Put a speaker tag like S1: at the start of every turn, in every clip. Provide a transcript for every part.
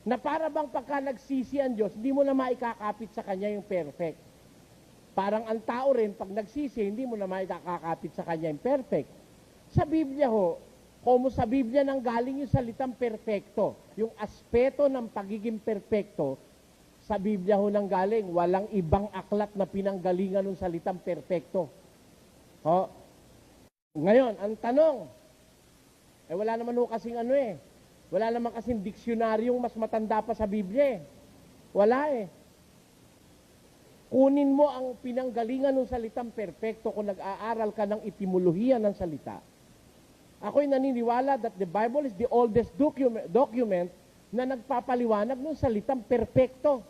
S1: Na para bang pagka nagsisi ang Diyos, hindi mo na maikakapit sa Kanya yung perfect. Parang ang tao rin, pag nagsisi, hindi mo na maikakapit sa Kanya yung perfect. Sa Biblia ho, kung sa Biblia nang galing yung salitang perfecto, yung aspeto ng pagiging perfecto, sa Biblia ho nang galing, walang ibang aklat na pinanggalingan ng salitang perfecto. Ho? Ngayon, ang tanong, wala naman ho kasing wala naman kasing diksionaryong mas matanda pa sa Biblia Wala Kunin mo ang pinanggalingan ng salitang perfecto kung nag-aaral ka ng etimolohiya ng salita. Ako'y naniniwala that the Bible is the oldest document na nagpapaliwanag ng salitang perfecto.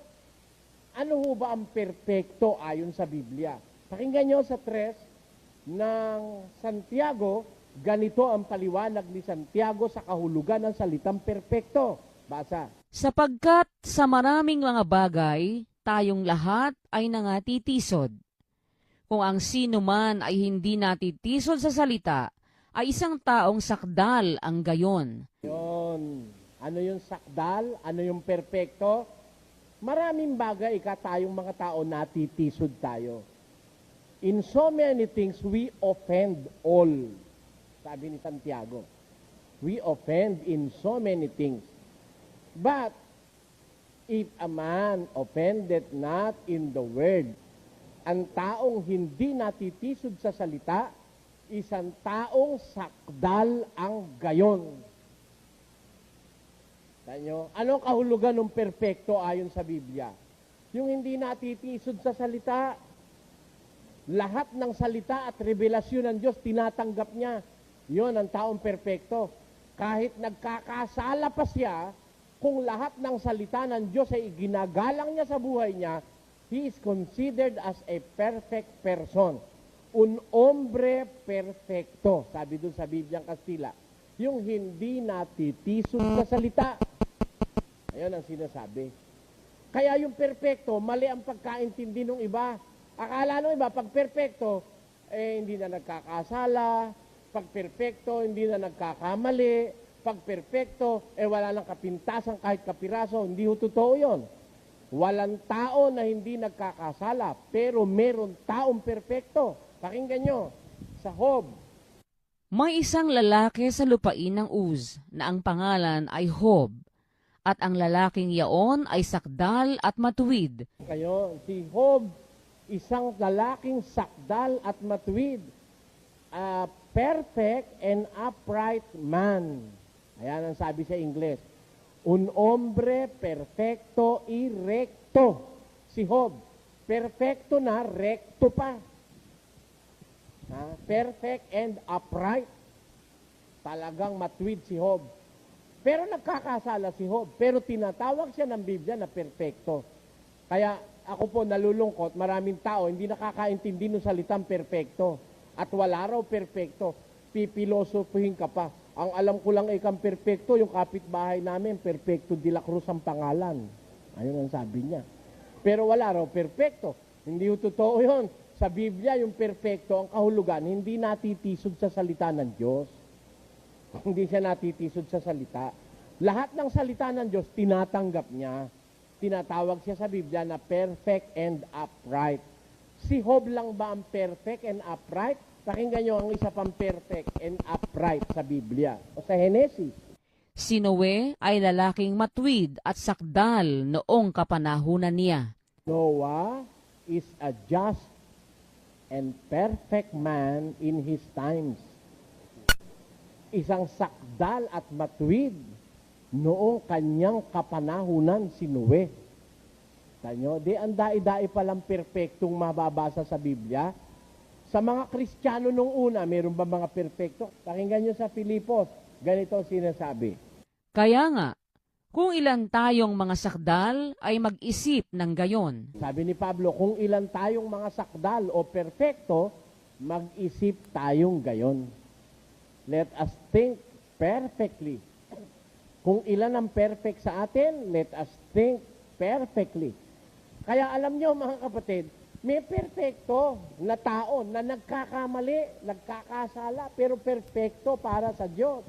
S1: Ano ho ba ang perfecto ayon sa Biblia? Pakinggan nyo sa 3 ng Santiago, ganito ang paliwanag ni Santiago sa kahulugan ng salitang perfecto. Basa.
S2: Sapagkat sa maraming mga bagay, tayong lahat ay nangatitisod. Kung ang sino man ay hindi natitisod sa salita, ay isang taong sakdal ang gayon.
S1: Yun. Ano yung sakdal? Ano yung perfecto? Maraming bagay tayong mga tao natitisod tayo. In so many things, we offend all. Sabi ni Santiago. We offend in so many things. But, if a man offended not in the word, ang taong hindi natitisod sa salita, isang taong sakdal ang gayon. Tanyo, anong kahulugan ng perfecto ayon sa Biblia? Yung hindi natitisod sa salita, lahat ng salita at revelasyon ng Diyos, tinatanggap niya. Yon ang taong perfecto. Kahit nagkakasala pa siya, kung lahat ng salita ng Diyos ay ginagalang niya sa buhay niya, he is considered as a perfect person. Un hombre perfecto, sabi doon sa Bibliang Kastila. Yung hindi natitisod sa salita. Ayun ang sinasabi. Kaya yung perfecto, mali ang pagkaintindi ng iba. Akala ng iba, pag perfecto, hindi na nagkakasala. Pag perfecto, hindi na nagkakamali. Pag perfecto, wala nang kapintasan kahit kapiraso. Hindi ho totoo yun. Walang tao na hindi nagkakasala, pero meron taong perfecto. Pakinggan nyo, sa Job.
S2: May isang lalaki sa lupain ng Uz na ang pangalan ay Job, at ang lalaking yaon ay sakdal at matuwid.
S1: Kayo, si Job, isang lalaking sakdal at matuwid. A perfect and upright man. Ayan ang sabi sa Ingles. Un hombre perfecto y recto. Si Job, perfecto na, recto pa. Perfect and upright. Talagang matuwid si Job. Pero nagkakasala si Job. Pero tinatawag siya ng Biblia na perfecto. Kaya ako po nalulungkot, maraming tao hindi nakakaintindi ng salitang perfecto. At wala raw perfecto. Pipilosopuhin ka pa. Ang alam ko lang ikang perfecto, yung kapitbahay namin, Perfecto de la Cruz ang pangalan. Ayun ang sabi niya. Pero wala raw perfecto. Hindi yung totoo yun. Sa Biblia, yung perfecto, ang kahulugan, hindi natitisod sa salita ng Diyos. Hindi siya natitisod sa salita. Lahat ng salita ng Diyos, tinatanggap niya. Tinatawag siya sa Biblia na perfect and upright. Si Job lang ba ang perfect and upright? Pakinggan nyo ang isa pang perfect and upright sa Biblia. O sa Genesis.
S2: Si Noe ay lalaking matuwid at sakdal noong kapanahunan niya.
S1: Noah is a just and perfect man in his times. Isang sakdal at matuwid noong kanyang kapanahunan si Noe. Tanyo, di ang dai-dai palang perfectong mababasa sa Biblia. Sa mga Kristiyano nung una, meron ba mga perfecto? Pakinggan nyo sa Filipos, ganito sinasabi.
S2: Kaya nga, kung ilan tayong mga sakdal ay mag-isip ng gayon.
S1: Sabi ni Pablo, kung ilan tayong mga sakdal o perfecto, mag-isip tayong gayon. Let us think perfectly. Kung ilan ang perfect sa atin, let us think perfectly. Kaya alam nyo mga kapatid, may perfecto na tao na nagkakamali, nagkakasala, pero perfecto para sa Diyos.